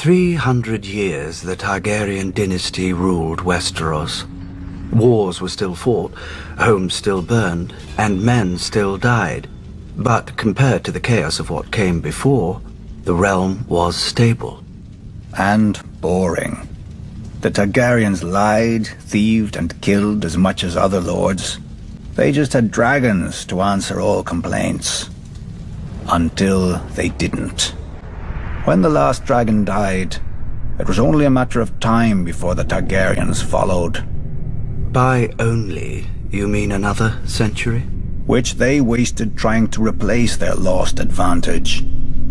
300 years the Targaryen dynasty ruled Westeros. Wars were still fought, homes still burned, and men still died. But compared to the chaos of what came before, the realm was stable. And boring. The Targaryens lied, thieved, and killed as much as other lords. They just had dragons to answer all complaints. Until they didn't. When the last dragon died, it was only a matter of time before the Targaryens followed. By only, you mean another century? Which they wasted trying to replace their lost advantage.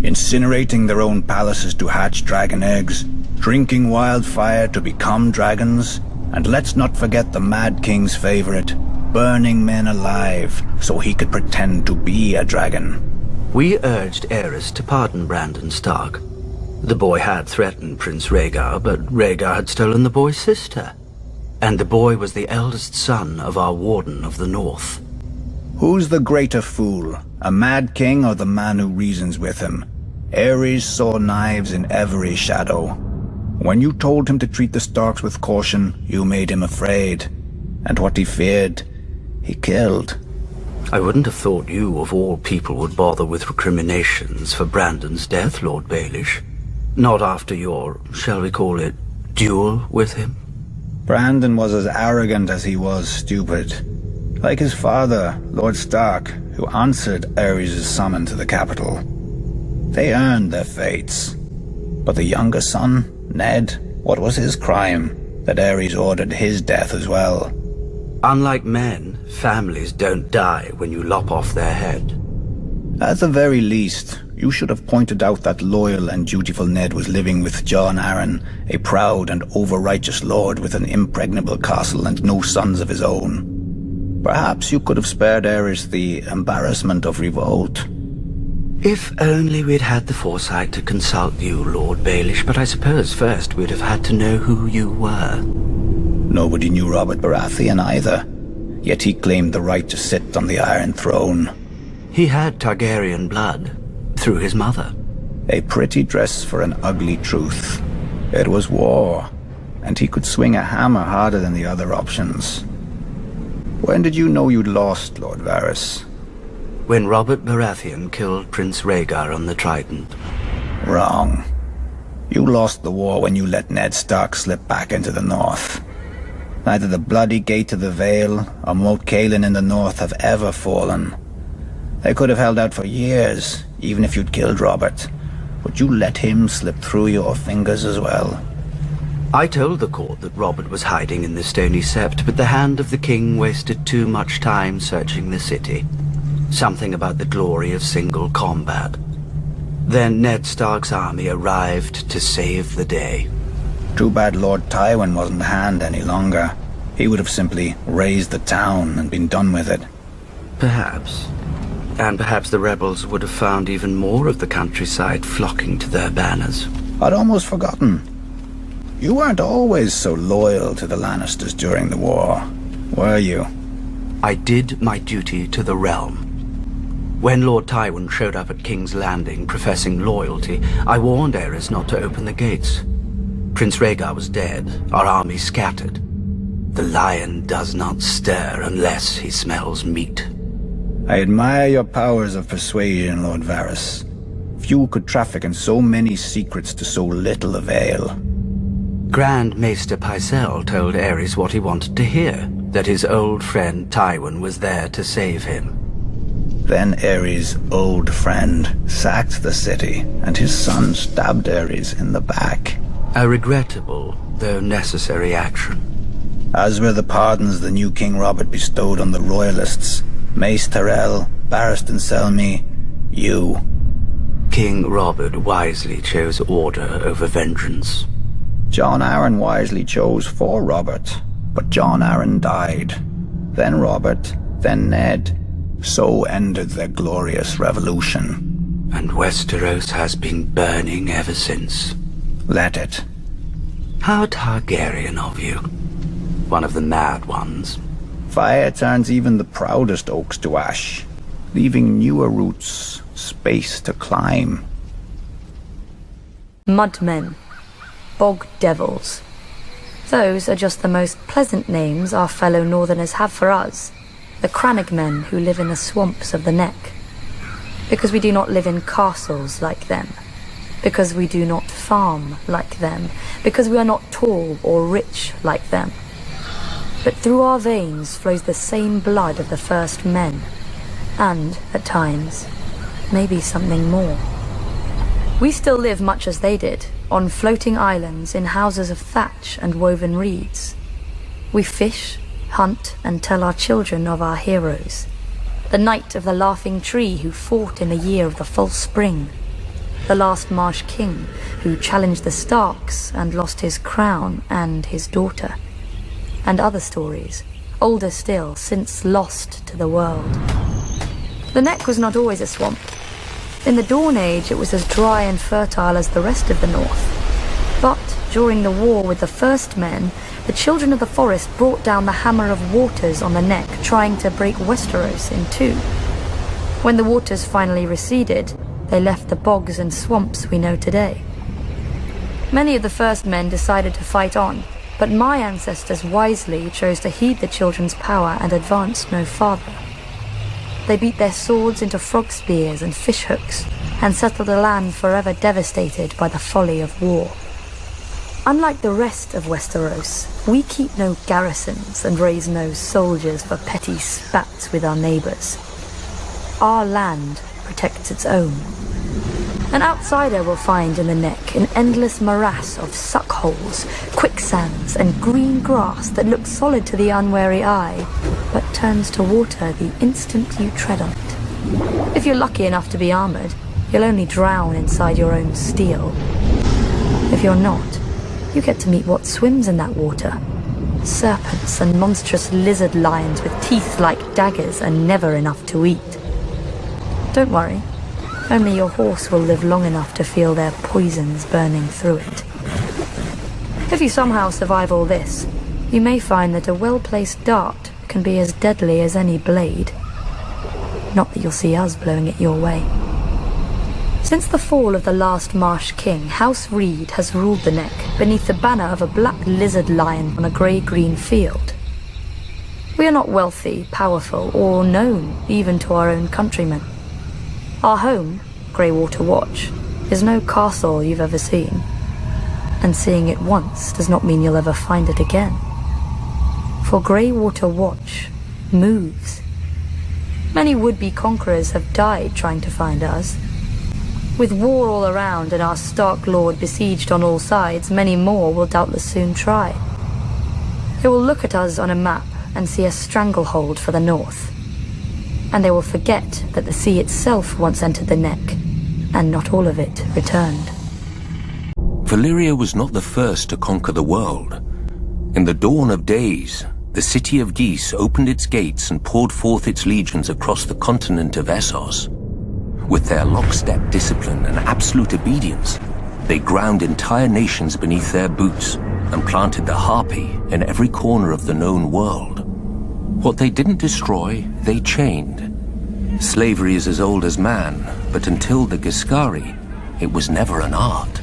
Incinerating their own palaces to hatch dragon eggs, drinking wildfire to become dragons, and let's not forget the Mad King's favorite, burning men alive so he could pretend to be a dragon. We urged Aerys to pardon Brandon Stark. The boy had threatened Prince Rhaegar, but Rhaegar had stolen the boy's sister. And the boy was the eldest son of our Warden of the North. Who's the greater fool, a Mad King or the man who reasons with him? Aerys saw knives in every shadow. When you told him to treat the Starks with caution, you made him afraid. And what he feared, he killed. I wouldn't have thought you, of all people, would bother with recriminations for Brandon's death, Lord Baelish. Not after your, shall we call it, duel with him? Brandon was as arrogant as he was stupid. Like his father, Lord Stark, who answered Aerys' summon to the capital. They earned their fates. But the younger son, Ned, what was his crime that Aerys ordered his death as well? Unlike men, families don't die when you lop off their head. At the very least, you should have pointed out that loyal and dutiful Ned was living with Jon Arryn, a proud and over-righteous lord with an impregnable castle and no sons of his own. Perhaps you could have spared Aerys the embarrassment of revolt. If only we'd had the foresight to consult you, Lord Baelish, but I suppose first we'd have had to know who you were. Nobody knew Robert Baratheon either, yet he claimed the right to sit on the Iron Throne. He had Targaryen blood, through his mother. A pretty dress for an ugly truth. It was war, and he could swing a hammer harder than the other options. When did you know you'd lost, Lord Varys? When Robert Baratheon killed Prince Rhaegar on the Trident. Wrong. You lost the war when you let Ned Stark slip back into the north. Neither the bloody Gate of the Vale or Moat Cailin in the north have ever fallen. They could have held out for years, even if you'd killed Robert. But you let him slip through your fingers as well. I told the court that Robert was hiding in the Stony Sept, but the hand of the king wasted too much time searching the city. Something about the glory of single combat. Then Ned Stark's army arrived to save the day. Too bad Lord Tywin wasn't a hand any longer. He would have simply razed the town and been done with it. Perhaps. And perhaps the rebels would have found even more of the countryside flocking to their banners. I'd almost forgotten. You weren't always so loyal to the Lannisters during the war, were you? I did my duty to the realm. When Lord Tywin showed up at King's Landing professing loyalty, I warned Aerys not to open the gates. Prince Rhaegar was dead, our army scattered. The lion does not stir unless he smells meat. I admire your powers of persuasion, Lord Varys. Few could traffic in so many secrets to so little avail. Grand Maester Pycelle told Aerys what he wanted to hear, that his old friend Tywin was there to save him. Then Aerys' old friend sacked the city, and his son stabbed Aerys in the back. A regrettable, though necessary action. As were the pardons the new King Robert bestowed on the Royalists. Mace Tyrell, Barristan Selmy, you. King Robert wisely chose order over vengeance. Jon Arryn wisely chose for Robert, but Jon Arryn died. Then Robert, then Ned. So ended their glorious revolution. And Westeros has been burning ever since. Let it. How Targaryen of you. One of the mad ones. Fire turns even the proudest oaks to ash, leaving newer roots space to climb. Mudmen. bog devils. Those are just the most pleasant names our fellow northerners have for us, the Crannogmen who live in the swamps of the Neck. Because we do not live in castles like them. Because we do not farm like them. Because we are not tall or rich like them. But through our veins flows the same blood of the first men. And, at times, maybe something more. We still live much as they did, on floating islands in houses of thatch and woven reeds. We fish, hunt, and tell our children of our heroes. The knight of the laughing tree who fought in the year of the false spring. The last marsh king who challenged the Starks and lost his crown and his daughter. And other stories, older still, since lost to the world. The Neck was not always a swamp. In the Dawn Age, it was as dry and fertile as the rest of the north. But during the war with the First Men, the children of the forest brought down the hammer of waters on the Neck, trying to break Westeros in two. When the waters finally receded, they left the bogs and swamps we know today. Many of the First Men decided to fight on, but my ancestors wisely chose to heed the children's power and advance no farther. They beat their swords into frog spears and fish hooks, and settled a land forever devastated by the folly of war. Unlike the rest of Westeros, we keep no garrisons and raise no soldiers for petty spats with our neighbors. Our land protects its own. An outsider will find in the Neck an endless morass of suckholes, quicksands, and green grass that looks solid to the unwary eye, but turns to water the instant you tread on it. If you're lucky enough to be armored, you'll only drown inside your own steel. If you're not, you get to meet what swims in that water. Serpents and monstrous lizard lions with teeth like daggers and never enough to eat. Don't worry. Only your horse will live long enough to feel their poisons burning through it. If you somehow survive all this, you may find that a well-placed dart can be as deadly as any blade. Not that you'll see us blowing it your way. Since the fall of the last Marsh King, House Reed has ruled the Neck beneath the banner of a black lizard lion on a grey-green field. We are not wealthy, powerful, or known even to our own countrymen. Our home, Greywater Watch, is no castle you've ever seen. And seeing it once does not mean you'll ever find it again. For Greywater Watch moves. Many would-be conquerors have died trying to find us. With war all around and our Stark Lord besieged on all sides, many more will doubtless soon try. They will look at us on a map and see a stranglehold for the north. And they will forget that the sea itself once entered the Neck, and not all of it returned. Valyria was not the first to conquer the world. In the dawn of days, the city of Geese opened its gates and poured forth its legions across the continent of Essos. With their lockstep discipline and absolute obedience, they ground entire nations beneath their boots and planted the harpy in every corner of the known world. What they didn't destroy, they chained. Slavery is as old as man, but until the Giscari, it was never an art.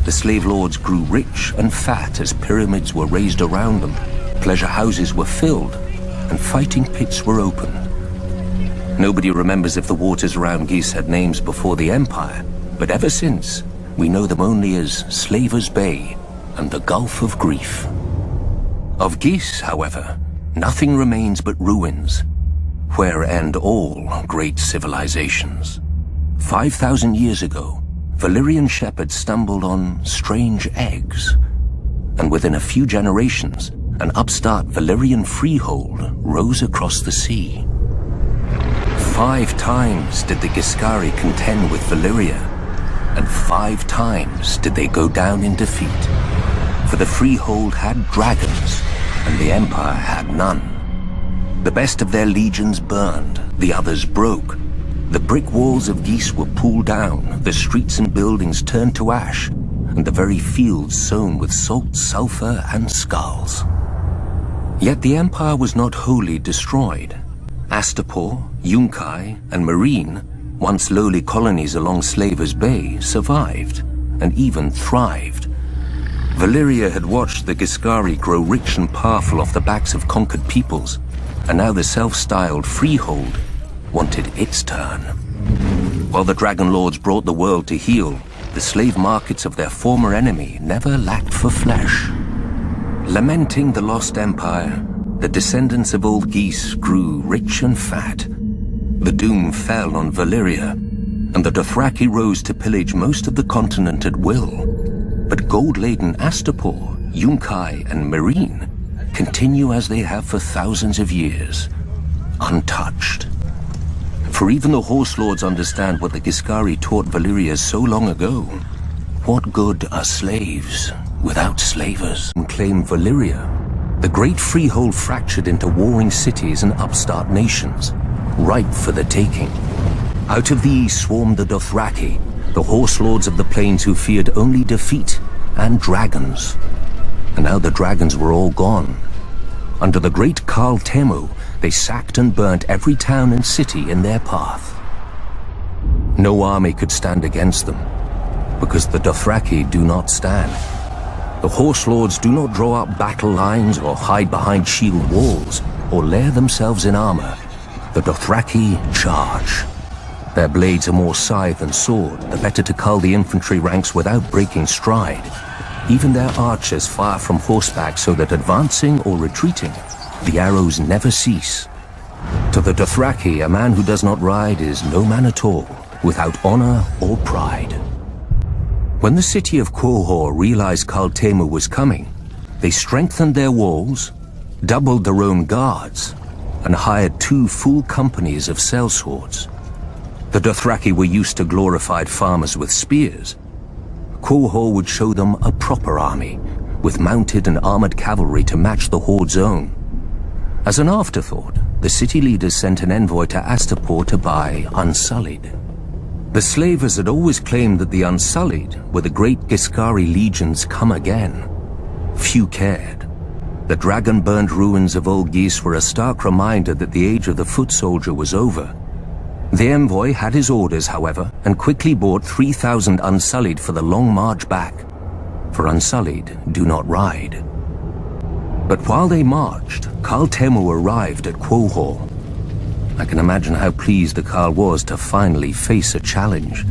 The slave lords grew rich and fat as pyramids were raised around them, pleasure houses were filled, and fighting pits were opened. Nobody remembers if the waters around Geese had names before the Empire, but ever since, we know them only as Slaver's Bay and the Gulf of Grief. Of Geese, however, nothing remains but ruins, where end all great civilizations. 5,000 years ago, Valyrian shepherds stumbled on strange eggs, and within a few generations, an upstart Valyrian freehold rose across the sea. 5 times did the Giscari contend with Valyria, and 5 times did they go down in defeat. For the freehold had dragons, and the Empire had none. The best of their legions burned, the others broke. The brick walls of Geese were pulled down, the streets and buildings turned to ash, and the very fields sown with salt, sulfur, and skulls. Yet the Empire was not wholly destroyed. Astapor, Yunkai, and Meereen, once lowly colonies along Slaver's Bay, survived, and even thrived. Valyria had watched the Giscari grow rich and powerful off the backs of conquered peoples, and now the self-styled Freehold wanted its turn. While the Dragon Lords brought the world to heel, the slave markets of their former enemy never lacked for flesh. Lamenting the lost empire, the descendants of old Geese grew rich and fat. The doom fell on Valyria, and the Dothraki rose to pillage most of the continent at will. But gold-laden Astapor, Yunkai, and Meereen continue as they have for thousands of years, untouched. For even the Horse Lords understand what the Giscari taught Valyria so long ago. What good are slaves without slavers? And claim Valyria, the great freehold fractured into warring cities and upstart nations, ripe for the taking. Out of the east swarmed the Dothraki, the Horse Lords of the plains who feared only defeat and dragons. And now the dragons were all gone. Under the great Karl Temu, they sacked and burnt every town and city in their path. No army could stand against them, because the Dothraki do not stand. The Horse Lords do not draw up battle lines or hide behind shield walls or lair themselves in armor. The Dothraki charge. Their blades are more scythe than sword, the better to cull the infantry ranks without breaking stride. Even their archers fire from horseback so that advancing or retreating, the arrows never cease. To the Dothraki, a man who does not ride is no man at all, without honor or pride. When the city of Quohor realized Karl Temu was coming, they strengthened their walls, doubled their own guards, and hired 2 full companies of sellswords. The Dothraki were used to glorified farmers with spears. Quohor would show them a proper army, with mounted and armored cavalry to match the Horde's own. As an afterthought, the city leaders sent an envoy to Astapor to buy Unsullied. The slavers had always claimed that the Unsullied were the great Giscari legions come again. Few cared. The dragon-burned ruins of Old Geese were a stark reminder that the age of the foot soldier was over. The envoy had his orders, however, and quickly bought 3,000 Unsullied for the long march back. For Unsullied do not ride. But while they marched, Karl Temu arrived at Quohor. I can imagine how pleased the Karl was to finally face a challenge.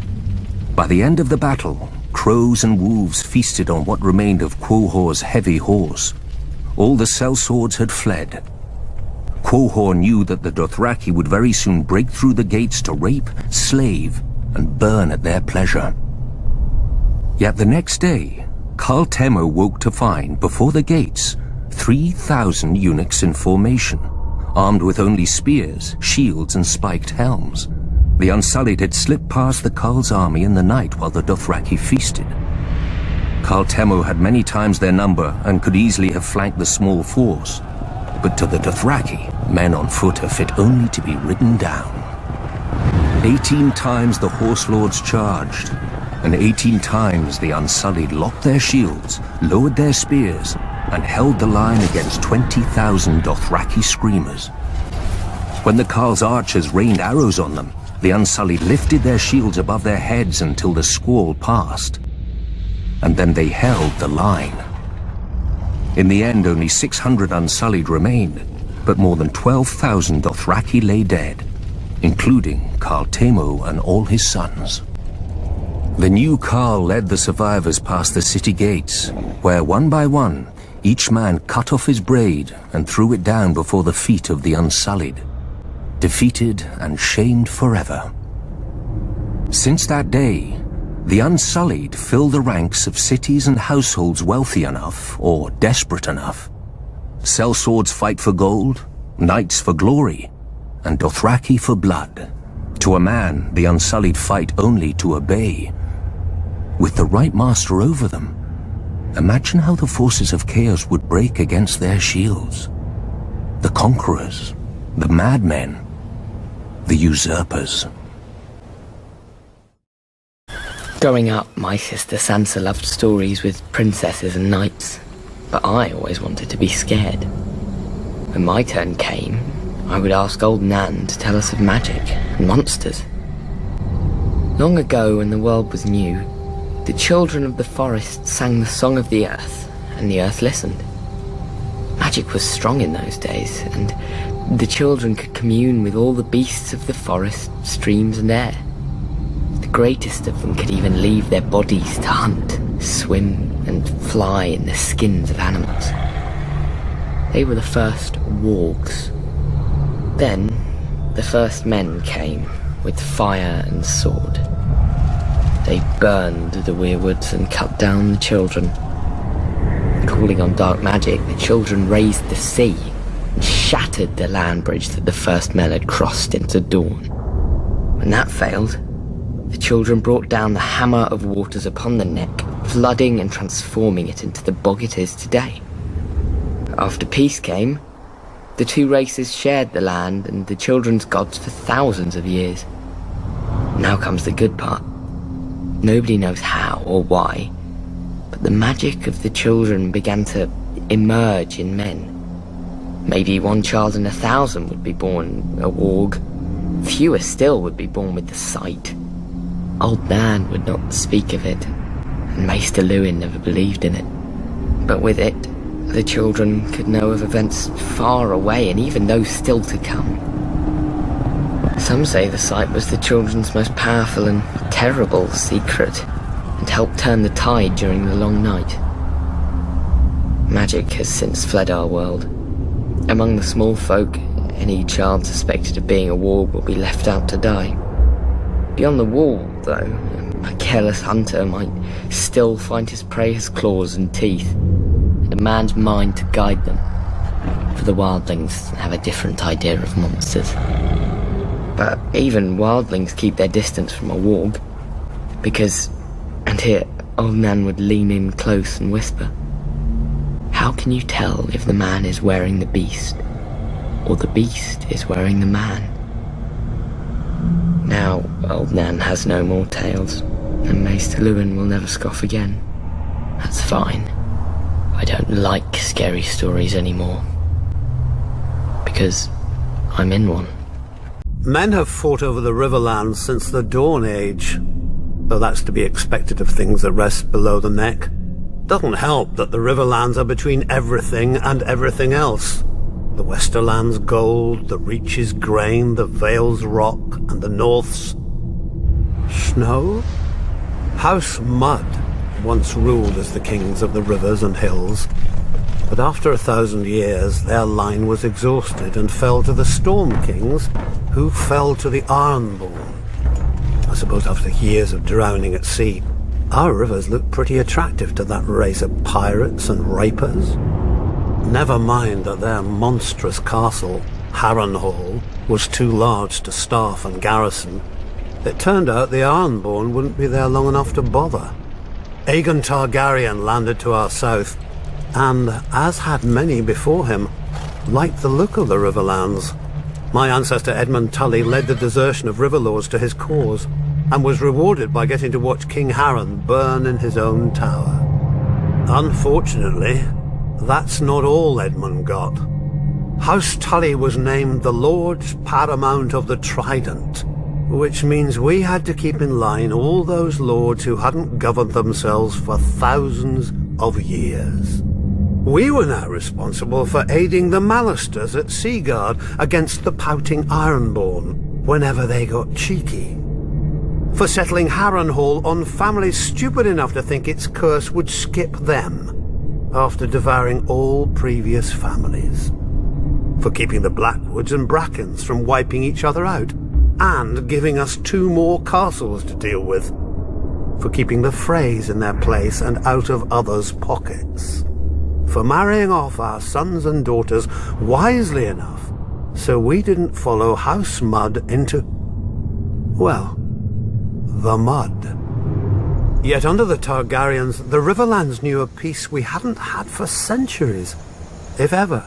By the end of the battle, crows and wolves feasted on what remained of Quohor's heavy horse. All the sellswords had fled. Quohor knew that the Dothraki would very soon break through the gates to rape, slave, and burn at their pleasure. Yet the next day, Karl Temu woke to find, before the gates, 3,000 eunuchs in formation, armed with only spears, shields, and spiked helms. The Unsullied had slipped past the Karl's army in the night while the Dothraki feasted. Karl Temu had many times their number and could easily have flanked the small force. But to the Dothraki, men on foot are fit only to be ridden down. 18 times the Horse Lords charged, and 18 times the Unsullied locked their shields, lowered their spears, and held the line against 20,000 Dothraki screamers. When the Karl's archers rained arrows on them, the Unsullied lifted their shields above their heads until the squall passed. And then they held the line. In the end, only 600 Unsullied remained, but more than 12,000 Dothraki lay dead, including Karl Temu and all his sons. The new Karl led the survivors past the city gates, where one by one, each man cut off his braid and threw it down before the feet of the Unsullied, defeated and shamed forever. Since that day, the Unsullied fill the ranks of cities and households wealthy enough, or desperate enough. Sellswords fight for gold, knights for glory, and Dothraki for blood. To a man, the Unsullied fight only to obey. With the right master over them, imagine how the forces of chaos would break against their shields. The conquerors, the madmen, the usurpers. Growing up, my sister Sansa loved stories with princesses and knights, but I always wanted to be scared. When my turn came, I would ask old Nan to tell us of magic and monsters. Long ago, when the world was new, The children of the forest sang the song of the earth, and the earth listened. Magic was strong in those days, and the children could commune with all the beasts of the forest, streams and air. The greatest of them could even leave their bodies to hunt, swim and fly in the skins of animals. They were the first wargs. Then, the first men came with fire and sword. They burned the weirwoods and cut down the children. Calling on dark magic, the children raised the sea and shattered the land bridge that the first men had crossed into dawn. When that failed, the children brought down the hammer of waters upon the neck, flooding and transforming it into the bog it is today. After peace came, the two races shared the land and the children's gods for thousands of years. Now comes the good part. Nobody knows how or why, but the magic of the children began to emerge in men. Maybe one child in 1,000 would be born a warg. Fewer still would be born with the sight. Old Nan would not speak of it, and Maester Lewin never believed in it. But with it, the children could know of events far away and even those still to come. Some say the sight was the children's most powerful and terrible secret, and helped turn the tide during the long night. Magic has since fled our world. Among the small folk, any child suspected of being a warg will be left out to die. Beyond the wall, though, a careless hunter might still find his prey has claws and teeth, and a man's mind to guide them, for the wildlings have a different idea of monsters. But even wildlings keep their distance from a warg, because, and here old Nan would lean in close and whisper, how can you tell if the man is wearing the beast, or the beast is wearing the man? Now, old Nan has no more tales, and Maester Lewin will never scoff again. That's fine. I don't like scary stories anymore. Because I'm in one. Men have fought over the Riverlands since the Dawn Age, though that's to be expected of things that rest below the neck. Doesn't help that the Riverlands are between everything and everything else. The Westerland's gold, the Reach's grain, the Vale's rock, and the North's snow? House Mud once ruled as the kings of the rivers and hills, but after 1,000 years their line was exhausted and fell to the Storm Kings, who fell to the Ironborn. I suppose after years of drowning at sea, our rivers look pretty attractive to that race of pirates and rapers. Never mind that their monstrous castle, Harrenhal, was too large to staff and garrison. It turned out the Ironborn wouldn't be there long enough to bother. Aegon Targaryen landed to our south, and, as had many before him, liked the look of the Riverlands. My ancestor Edmund Tully led the desertion of Riverlords to his cause, and was rewarded by getting to watch King Harren burn in his own tower. Unfortunately, that's not all Edmund got. House Tully was named the Lords Paramount of the Trident, which means we had to keep in line all those lords who hadn't governed themselves for thousands of years. We were now responsible for aiding the Malisters at Seaguard against the pouting Ironborn whenever they got cheeky. For settling Harrenhal on families stupid enough to think its curse would skip them after devouring all previous families. For keeping the Blackwoods and Brackens from wiping each other out, and giving us 2 more castles to deal with. For keeping the Freys in their place and out of others' pockets. For marrying off our sons and daughters wisely enough so we didn't follow House Mud into, well, the mud. Yet under the Targaryens, the Riverlands knew a peace we hadn't had for centuries, if ever.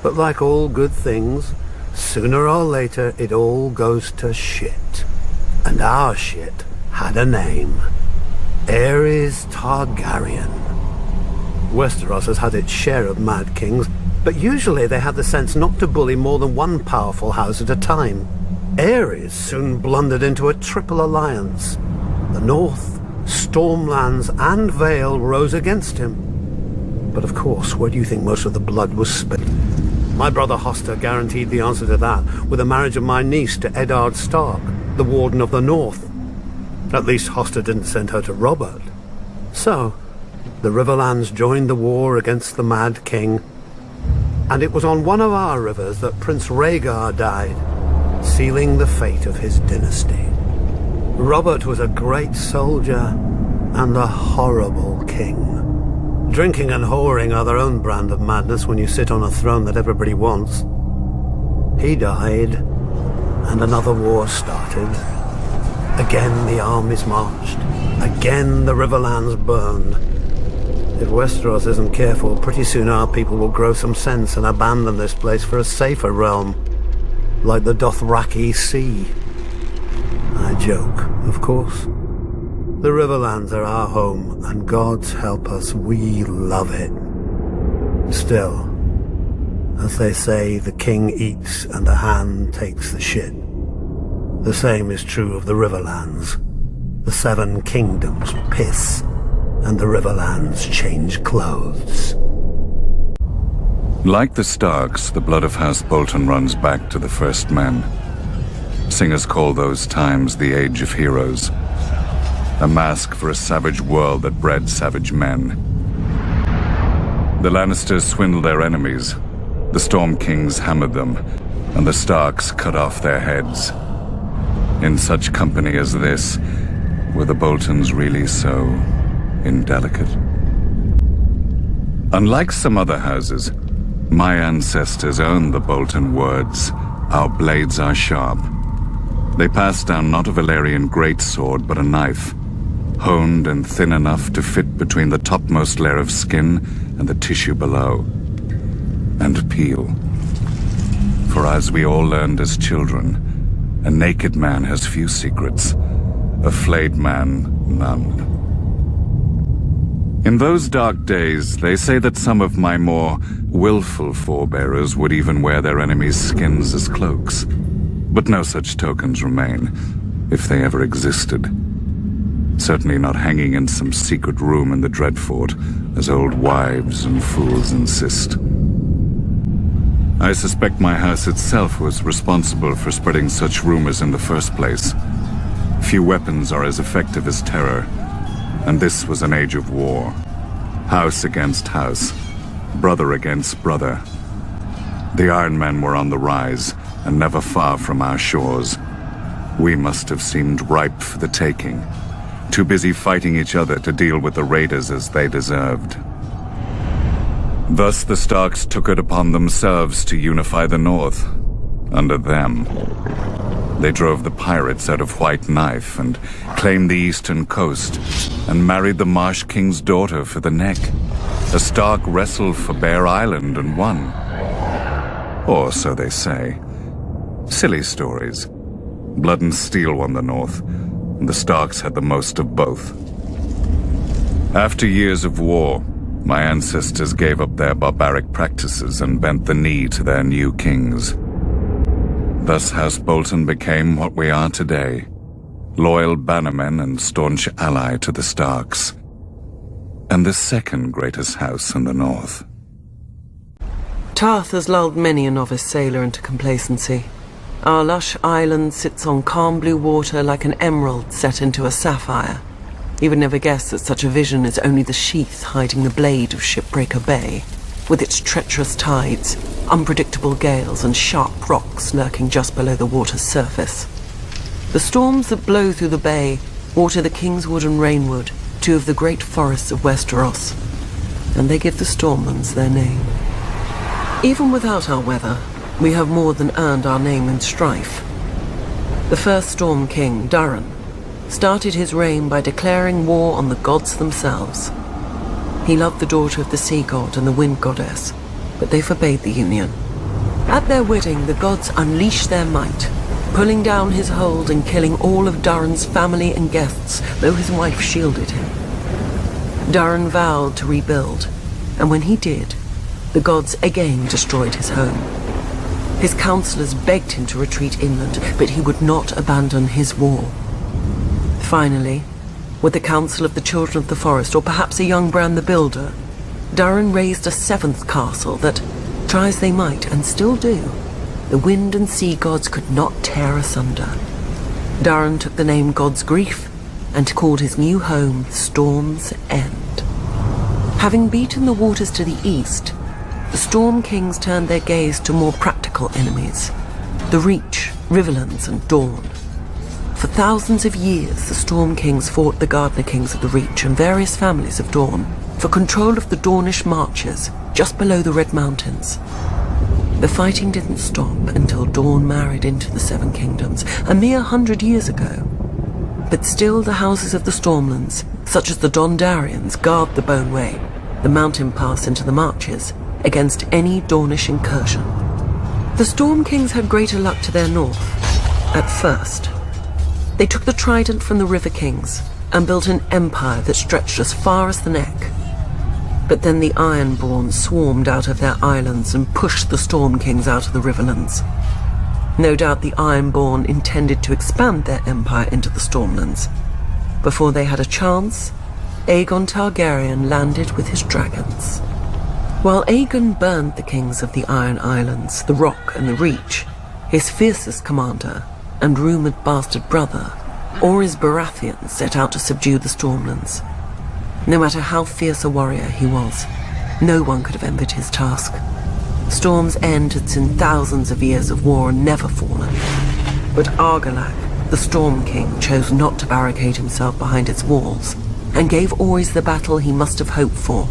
But like all good things, sooner or later it all goes to shit. And our shit had a name. Aerys Targaryen. Westeros has had its share of Mad Kings, but usually they had the sense not to bully more than one powerful house at a time. Aerys soon blundered into a triple alliance. The North, Stormlands and Vale rose against him. But of course, where do you think most of the blood was spilled? My brother Hoster guaranteed the answer to that with the marriage of my niece to Eddard Stark, the Warden of the North. At least Hoster didn't send her to Robert. So, the Riverlands joined the war against the Mad King, and it was on one of our rivers that Prince Rhaegar died, sealing the fate of his dynasty. Robert was a great soldier and a horrible king. Drinking and whoring are their own brand of madness when you sit on a throne that everybody wants. He died, and another war started. Again the armies marched. Again the Riverlands burned. If Westeros isn't careful, pretty soon our people will grow some sense and abandon this place for a safer realm, like the Dothraki Sea. I joke, of course. The Riverlands are our home, and God's help us, we love it. Still, as they say, the king eats and the hand takes the shit. The same is true of the Riverlands. The Seven Kingdoms piss, and the Riverlands change clothes. Like the Starks, the blood of House Bolton runs back to the first men. Singers call those times the Age of Heroes, a mask for a savage world that bred savage men. The Lannisters swindled their enemies, the Storm Kings hammered them, and the Starks cut off their heads. In such company as this, were the Boltons really so indelicate? Unlike some other houses, my ancestors owned the Bolton words, "Our blades are sharp." They passed down not a Valyrian greatsword, but a knife, honed and thin enough to fit between the topmost layer of skin and the tissue below, and peel. For as we all learned as children, a naked man has few secrets, a flayed man none. In those dark days, they say that some of my more willful forebearers would even wear their enemies' skins as cloaks. But no such tokens remain, if they ever existed. Certainly not hanging in some secret room in the Dreadfort, as old wives and fools insist. I suspect my house itself was responsible for spreading such rumors in the first place. Few weapons are as effective as terror, and this was an age of war. House against house, brother against brother. The Iron Men were on the rise, and never far from our shores. We must have seemed ripe for the taking, too busy fighting each other to deal with the raiders as they deserved. Thus the Starks took it upon themselves to unify the North, under them. They drove the pirates out of White Knife and claimed the eastern coast, and married the Marsh King's daughter for the neck. A Stark wrestled for Bear Island and won. Or so they say. Silly stories. Blood and Steel won the North, and the Starks had the most of both. After years of war, my ancestors gave up their barbaric practices and bent the knee to their new kings. Thus House Bolton became what we are today, loyal bannermen and staunch ally to the Starks, and the second greatest house in the North. Tarth has lulled many a novice sailor into complacency. Our lush island sits on calm blue water like an emerald set into a sapphire. You would never guess that such a vision is only the sheath hiding the blade of Shipbreaker Bay, with its treacherous tides, unpredictable gales, and sharp rocks lurking just below the water's surface. The storms that blow through the bay water the Kingswood and Rainwood, two of the great forests of Westeros, and they give the Stormlands their name. Even without our weather, we have more than earned our name in strife. The first Storm King, Durin, started his reign by declaring war on the gods themselves. He loved the daughter of the sea god and the wind goddess, but they forbade the union. At their wedding, the gods unleashed their might, pulling down his hold and killing all of Durin's family and guests, though his wife shielded him. Durin vowed to rebuild, and when he did, the gods again destroyed his home. His counselors begged him to retreat inland, but he would not abandon his war. Finally, with the Council of the Children of the Forest, or perhaps a young Bran the Builder, Durin raised a seventh castle that, try as they might, and still do, the wind and sea gods could not tear asunder. Durin took the name God's Grief and called his new home Storm's End. Having beaten the waters to the east, the Storm Kings turned their gaze to more practical enemies, the Reach, Riverlands, and Dorne. For thousands of years, the Storm Kings fought the Gardener Kings of the Reach and various families of Dorne for control of the Dornish marches just below the Red Mountains. The fighting didn't stop until Dorne married into the Seven Kingdoms, a mere 100 years ago. But still the houses of the Stormlands, such as the Dondarians, guard the Bone Way, the mountain pass into the marches, against any Dornish incursion. The Storm Kings had greater luck to their north, at first. They took the Trident from the River Kings and built an empire that stretched as far as the Neck. But then the Ironborn swarmed out of their islands and pushed the Storm Kings out of the Riverlands. No doubt the Ironborn intended to expand their empire into the Stormlands. Before they had a chance, Aegon Targaryen landed with his dragons. While Aegon burned the kings of the Iron Islands, the Rock and the Reach, his fiercest commander and rumoured bastard brother, Orys Baratheon, set out to subdue the Stormlands. No matter how fierce a warrior he was, no one could have envied his task. Storm's End had seen thousands of years of war and never fallen. But Argilac, the Storm King, chose not to barricade himself behind its walls and gave Orys the battle he must have hoped for.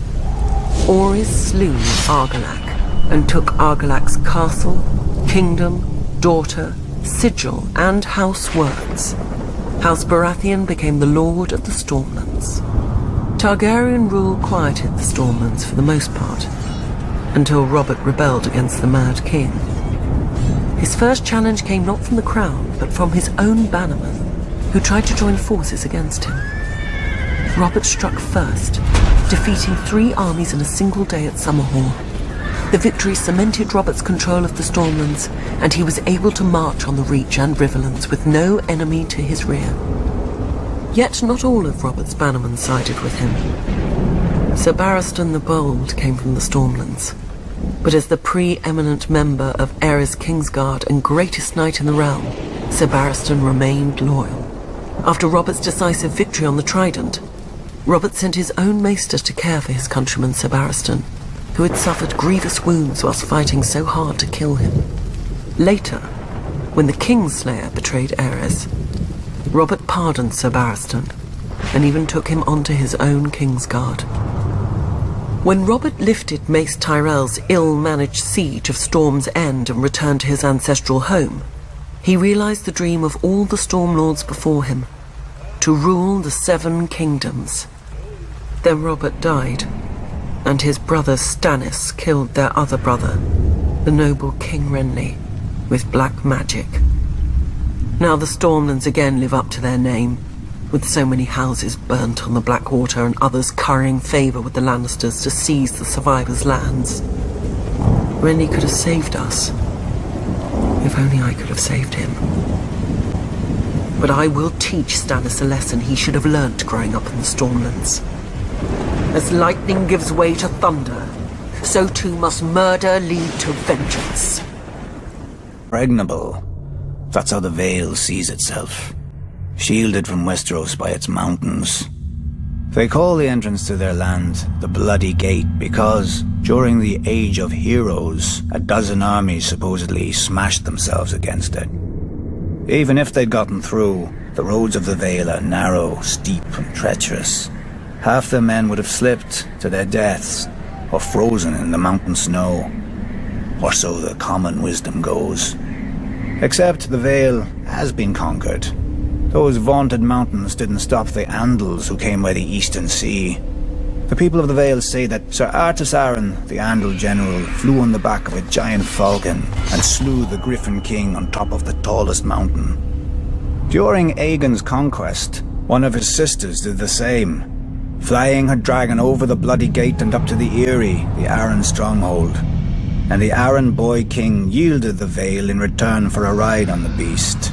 Orys slew Argilac and took Argilac's castle, kingdom, daughter, sigil, and house words. House Baratheon became the Lord of the Stormlands. Targaryen rule quieted the Stormlands for the most part, until Robert rebelled against the Mad King. His first challenge came not from the crown, but from his own bannermen, who tried to join forces against him. Robert struck first, defeating 3 armies in a single day at Summerhall. The victory cemented Robert's control of the Stormlands, and he was able to march on the Reach and Riverlands with no enemy to his rear. Yet not all of Robert's bannermen sided with him. Sir Barristan the Bold came from the Stormlands, but as the pre-eminent member of Aerys Kingsguard and greatest knight in the realm, Sir Barristan remained loyal. After Robert's decisive victory on the Trident, Robert sent his own maester to care for his countryman Sir Barristan, who had suffered grievous wounds whilst fighting so hard to kill him. Later, when the Kingslayer betrayed Aerys, Robert pardoned Sir Barristan and even took him onto his own Kingsguard. When Robert lifted Mace Tyrell's ill-managed siege of Storm's End and returned to his ancestral home, he realized the dream of all the Stormlords before him, to rule the 7 kingdoms. Then Robert died, and his brother Stannis killed their other brother, the noble King Renly, with black magic. Now the Stormlands again live up to their name, with so many houses burnt on the Blackwater and others currying favour with the Lannisters to seize the survivors' lands. Renly could have saved us. If only I could have saved him. But I will teach Stannis a lesson he should have learnt growing up in the Stormlands. As lightning gives way to thunder, so too must murder lead to vengeance. Impregnable. That's how the Vale sees itself. Shielded from Westeros by its mountains. They call the entrance to their land the Bloody Gate because, during the Age of Heroes, a dozen armies supposedly smashed themselves against it. Even if they'd gotten through, the roads of the Vale are narrow, steep, and treacherous. Half the men would have slipped to their deaths, or frozen in the mountain snow. Or so the common wisdom goes. Except the Vale has been conquered. Those vaunted mountains didn't stop the Andals who came by the Eastern Sea. The people of the Vale say that Sir Artus Arryn, the Andal general, flew on the back of a giant falcon and slew the Griffin King on top of the tallest mountain. During Aegon's conquest, one of his sisters did the same, flying her dragon over the Bloody Gate and up to the Eyrie, the Arryn stronghold. And the Arryn boy king yielded the Vale in return for a ride on the beast.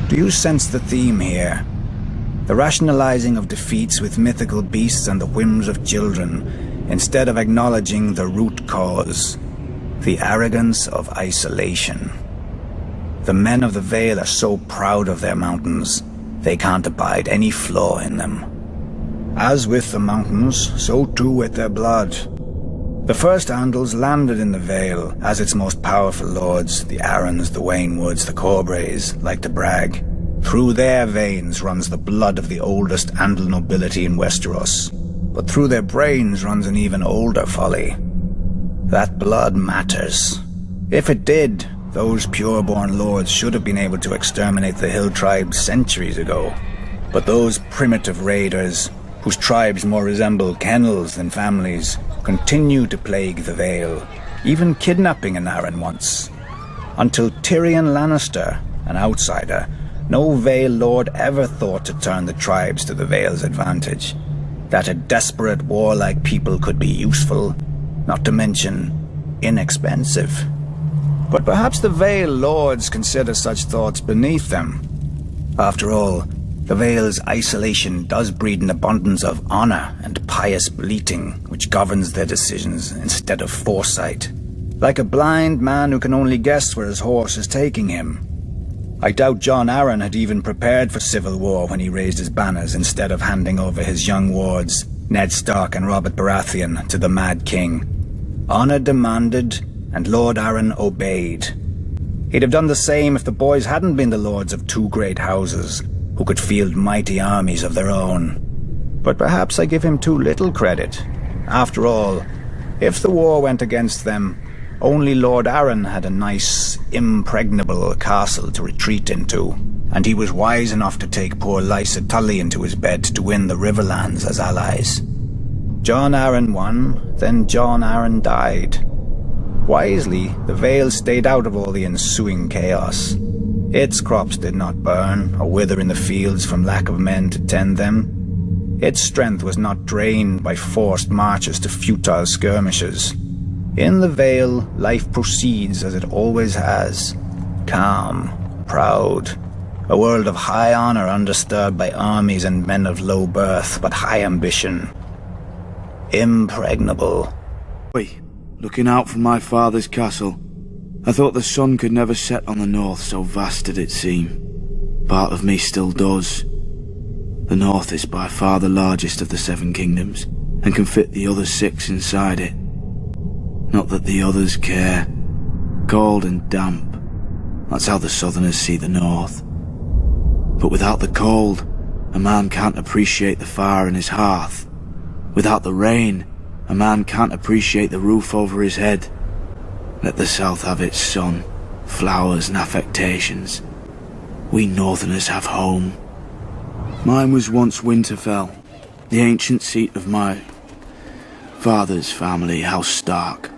Do you sense the theme here? The rationalizing of defeats with mythical beasts and the whims of children, instead of acknowledging the root cause, the arrogance of isolation. The men of the Vale are so proud of their mountains, they can't abide any flaw in them. As with the mountains, so too with their blood. The first Andals landed in the Vale, as its most powerful lords, the Arryns, the Waynwoods, the Corbrays, like to brag. Through their veins runs the blood of the oldest Andal nobility in Westeros, but through their brains runs an even older folly. That blood matters. If it did, those pure-born lords should have been able to exterminate the hill tribes centuries ago. But those primitive raiders, whose tribes more resemble kennels than families, continue to plague the Vale, even kidnapping an Arryn once. Until Tyrion Lannister, an outsider, no Vale lord ever thought to turn the tribes to the Vale's advantage. That a desperate, warlike people could be useful, not to mention inexpensive. But perhaps the Vale lords consider such thoughts beneath them. After all, the Vale's isolation does breed an abundance of honor and pious bleating, which governs their decisions instead of foresight. Like a blind man who can only guess where his horse is taking him. I doubt Jon Arryn had even prepared for civil war when he raised his banners instead of handing over his young wards, Ned Stark and Robert Baratheon, to the Mad King. Honor demanded, and Lord Arryn obeyed. He'd have done the same if the boys hadn't been the lords of two great houses, who could field mighty armies of their own. But perhaps I give him too little credit. After all, if the war went against them, only Lord Arryn had a nice, impregnable castle to retreat into, and he was wise enough to take poor Lysa Tully into his bed to win the Riverlands as allies. Jon Arryn won, then Jon Arryn died. Wisely, the Vale stayed out of all the ensuing chaos. Its crops did not burn or wither in the fields from lack of men to tend them. Its strength was not drained by forced marches to futile skirmishes. In the Vale, life proceeds as it always has. Calm, proud. A world of high honor undisturbed by armies and men of low birth, but high ambition. Impregnable. Looking out from my father's castle, I thought the sun could never set on the north, so vast did it seem. Part of me still does. The north is by far the largest of the 7 kingdoms, and can fit the other 6 inside it. Not that the others care. Cold and damp. That's how the southerners see the north. But without the cold, a man can't appreciate the fire in his hearth. Without the rain, a man can't appreciate the roof over his head. Let the south have its sun, flowers and affectations. We northerners have home. Mine was once Winterfell, the ancient seat of my father's family, House Stark,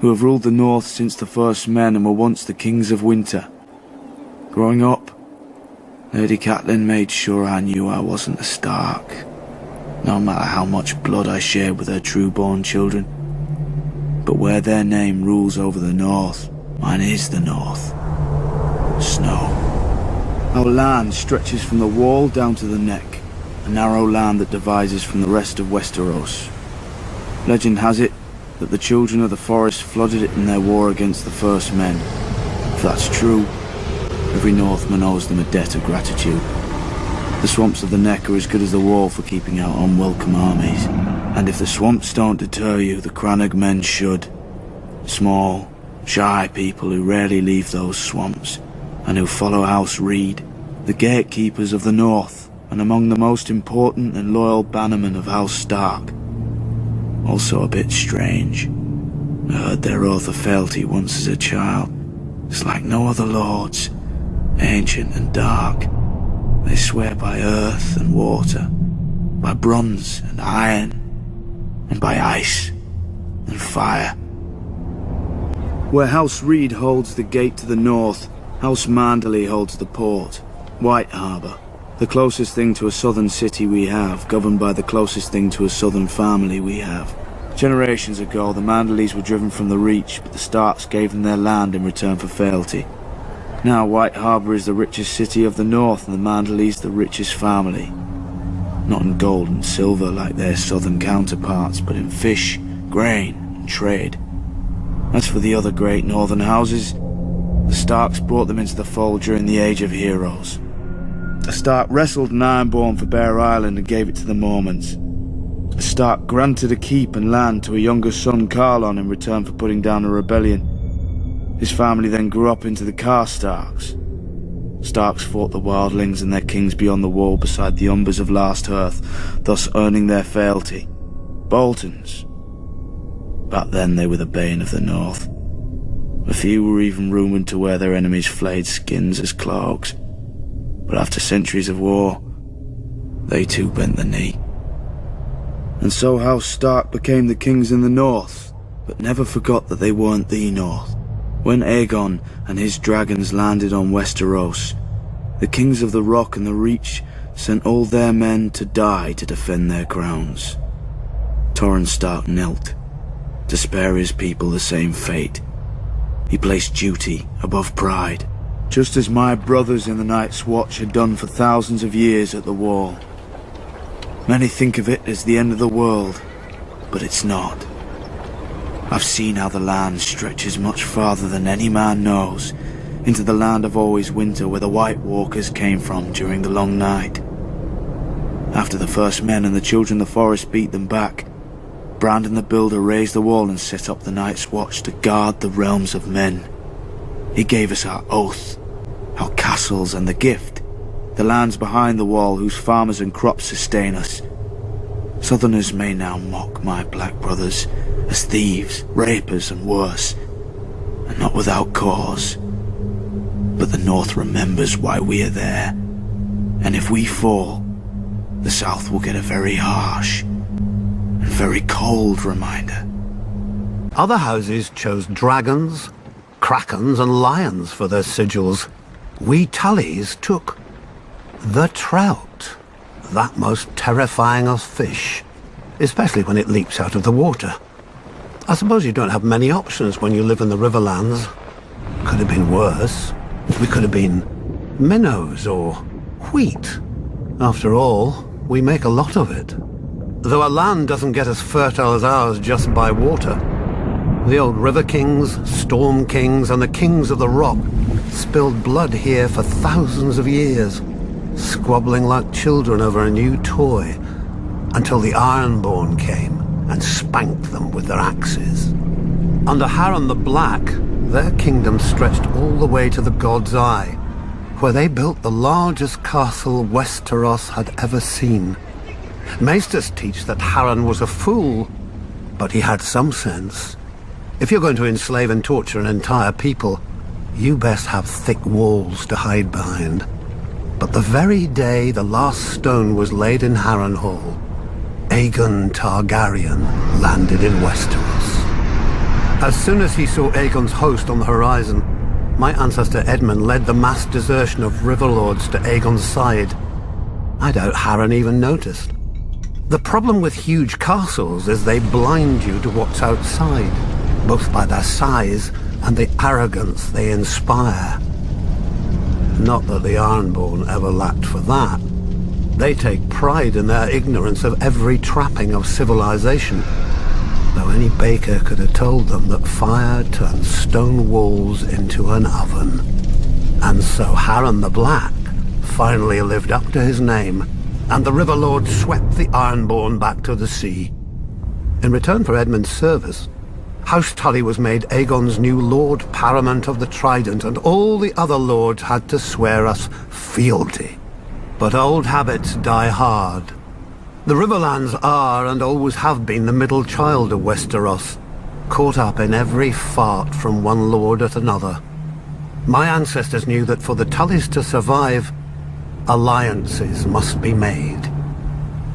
who have ruled the north since the first men and were once the kings of winter. Growing up, Lady Catelyn made sure I knew I wasn't a Stark, no matter how much blood I shared with her true-born children. But where their name rules over the north, mine is the north. Snow. Our land stretches from the wall down to the neck, a narrow land that divides us from the rest of Westeros. Legend has it that the children of the forest flooded it in their war against the first men. If that's true, every Northman owes them a debt of gratitude. The swamps of the neck are as good as the wall for keeping out unwelcome armies. And if the swamps don't deter you, the Crannog men should. Small, shy people who rarely leave those swamps, and who follow House Reed, the gatekeepers of the north, and among the most important and loyal bannermen of House Stark. Also a bit strange. I heard their oath of fealty once as a child. It's like no other lords, ancient and dark. They swear by earth and water, by bronze and iron, and by ice and fire. Where House Reed holds the gate to the north, House Manderley holds the port, White Harbour, the closest thing to a southern city we have, governed by the closest thing to a southern family we have. Generations ago, the Manderleys were driven from the Reach, but the Starks gave them their land in return for fealty. Now White Harbour is the richest city of the north, and the Manderleys the richest family. Not in gold and silver like their southern counterparts, but in fish, grain, and trade. As for the other great northern houses, the Starks brought them into the fold during the Age of Heroes. A Stark wrestled an Ironborn for Bear Island and gave it to the Mormons. A Stark granted a keep and land to a younger son, Carlon, in return for putting down a rebellion. His family then grew up into the Karstarks. Starks fought the Wildlings and their kings beyond the wall beside the Umbers of Last Earth, thus earning their fealty. Boltons. Back then they were the bane of the North. A few were even rumoured to wear their enemies' flayed skins as cloaks. But after centuries of war, they too bent the knee. And so House Stark became the kings in the North, but never forgot that they weren't the North. When Aegon and his dragons landed on Westeros, the kings of the Rock and the Reach sent all their men to die to defend their crowns. Torrhen Stark knelt, to spare his people the same fate. He placed duty above pride, just as my brothers in the Night's Watch had done for thousands of years at the Wall. Many think of it as the end of the world, but it's not. I've seen how the land stretches much farther than any man knows, into the land of always winter where the White Walkers came from during the long night. After the first men and the children of the forest beat them back, Brandon the Builder raised the wall and set up the Night's Watch to guard the realms of men. He gave us our oath, our castles and the gift, the lands behind the wall whose farmers and crops sustain us. Southerners may now mock my black brothers as thieves, rapers and worse, and not without cause. But the North remembers why we are there, and if we fall, the South will get a very harsh and very cold reminder. Other houses chose dragons, krakens and lions for their sigils. We Tullys took the trout, that most terrifying of fish, especially when it leaps out of the water. I suppose you don't have many options when you live in the Riverlands. Could have been worse. We could have been minnows or wheat. After all, we make a lot of it. Though our land doesn't get as fertile as ours just by water. The old River Kings, Storm Kings, and the Kings of the Rock spilled blood here for thousands of years, squabbling like children over a new toy, until the Ironborn came and spanked them with their axes. Under Harren the Black, their kingdom stretched all the way to the God's Eye, where they built the largest castle Westeros had ever seen. Maesters teach that Harren was a fool, but he had some sense. If you're going to enslave and torture an entire people, you best have thick walls to hide behind. But the very day the last stone was laid in Harrenhal, Aegon Targaryen landed in Westeros. As soon as he saw Aegon's host on the horizon, my ancestor Edmund led the mass desertion of Riverlords to Aegon's side. I doubt Harren even noticed. The problem with huge castles is they blind you to what's outside, both by their size and the arrogance they inspire. Not that the Ironborn ever lacked for that. They take pride in their ignorance of every trapping of civilization, though any baker could have told them that fire turns stone walls into an oven. And so Harren the Black finally lived up to his name, and the Riverlord swept the Ironborn back to the sea. In return for Edmund's service, House Tully was made Aegon's new Lord Paramount of the Trident, and all the other lords had to swear us fealty. But old habits die hard. The Riverlands are and always have been the middle child of Westeros, caught up in every fart from one lord at another. My ancestors knew that for the Tullys to survive, alliances must be made.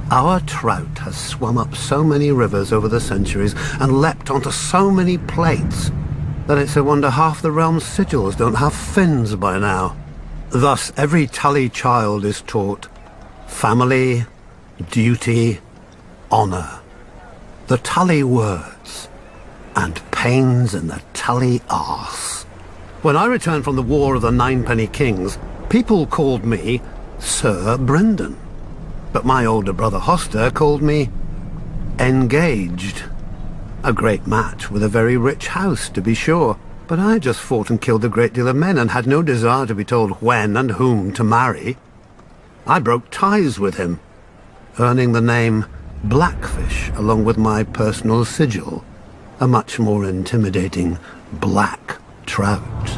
Our trout has swum up so many rivers over the centuries and leapt onto so many plates that it's a wonder half the realm's sigils don't have fins by now. Thus, every Tully child is taught family, duty, honor, the Tully words, and pains in the Tully arse. When I returned from the War of the Ninepenny Kings, people called me Sir Brendan. But my older brother Hoster called me engaged. A great match with a very rich house, to be sure. But I just fought and killed a great deal of men and had no desire to be told when and whom to marry. I broke ties with him, earning the name Blackfish along with my personal sigil, a much more intimidating black trout.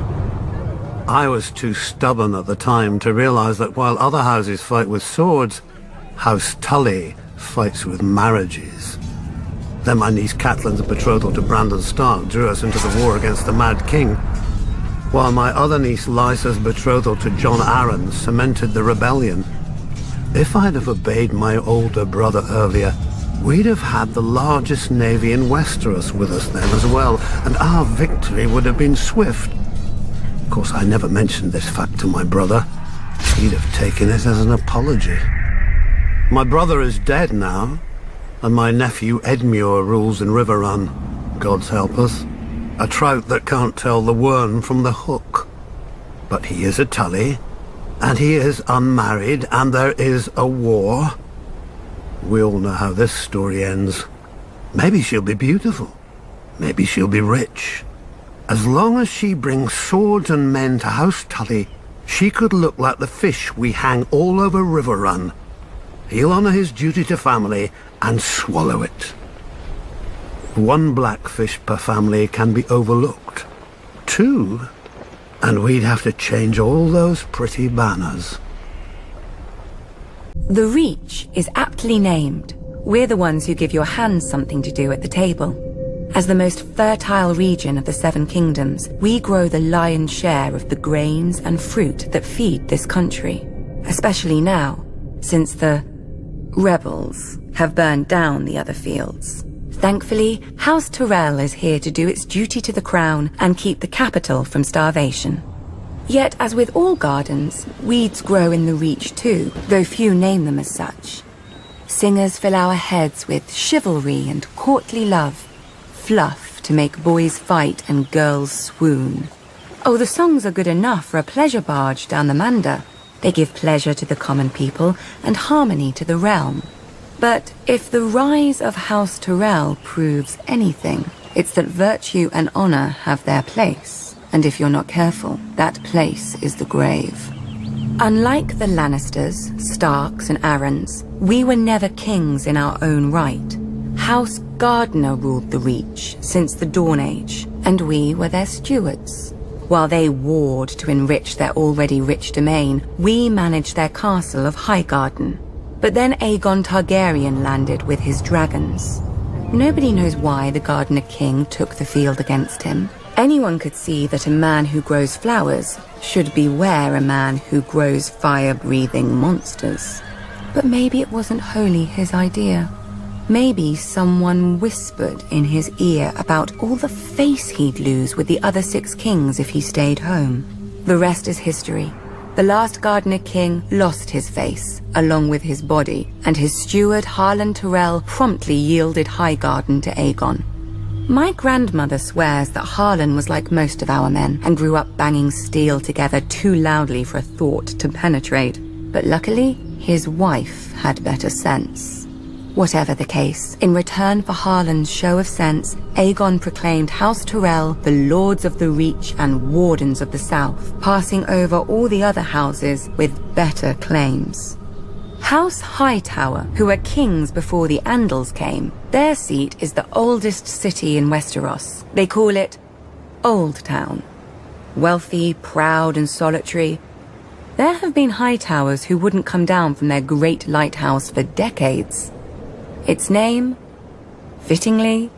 I was too stubborn at the time to realize that while other houses fight with swords, House Tully fights with marriages. Then my niece Catelyn's betrothal to Brandon Stark drew us into the war against the Mad King, while my other niece Lysa's betrothal to Jon Arryn cemented the rebellion. If I'd have obeyed my older brother earlier, we'd have had the largest navy in Westeros with us then as well, and our victory would have been swift. Of course, I never mentioned this fact to my brother. He'd have taken it as an apology. My brother is dead now, and my nephew Edmure rules in Riverrun, God's help us. A trout that can't tell the worm from the hook. But he is a Tully, and he is unmarried, and there is a war. We all know how this story ends. Maybe she'll be beautiful. Maybe she'll be rich. As long as she brings swords and men to House Tully, she could look like the fish we hang all over Riverrun. He'll honor his duty to family and swallow it. One blackfish per family can be overlooked. 2, and we'd have to change all those pretty banners. The Reach is aptly named. We're the ones who give your hands something to do at the table. As the most fertile region of the Seven Kingdoms, we grow the lion's share of the grains and fruit that feed this country. Especially now, since the rebels have burned down the other fields. Thankfully, House Tyrell is here to do its duty to the crown and keep the capital from starvation. Yet, as with all gardens, weeds grow in the Reach too, though few name them as such. Singers fill our heads with chivalry and courtly love, fluff to make boys fight and girls swoon. Oh, the songs are good enough for a pleasure barge down the Manda. They give pleasure to the common people and harmony to the realm. But if the rise of House Tyrell proves anything, it's that virtue and honor have their place. And if you're not careful, that place is the grave. Unlike the Lannisters, Starks, and Arryns, we were never kings in our own right. House Gardner ruled the Reach since the Dawn Age, and we were their stewards. While they warred to enrich their already rich domain, we managed their castle of Highgarden. But then Aegon Targaryen landed with his dragons. Nobody knows why the Gardener King took the field against him. Anyone could see that a man who grows flowers should beware a man who grows fire-breathing monsters. But maybe it wasn't wholly his idea. Maybe someone whispered in his ear about all the face he'd lose with the other 6 kings if he stayed home. The rest is history. The last Gardener King lost his face, along with his body, and his steward Harlan Tyrell promptly yielded Highgarden to Aegon. My grandmother swears that Harlan was like most of our men, and grew up banging steel together too loudly for a thought to penetrate. But luckily, his wife had better sense. Whatever the case, in return for Harlan's show of sense, Aegon proclaimed House Tyrell the Lords of the Reach and Wardens of the South, passing over all the other houses with better claims. House Hightower, who were kings before the Andals came, their seat is the oldest city in Westeros. They call it Old Town. Wealthy, proud, and solitary, there have been Hightowers who wouldn't come down from their great lighthouse for decades. Its name, fittingly,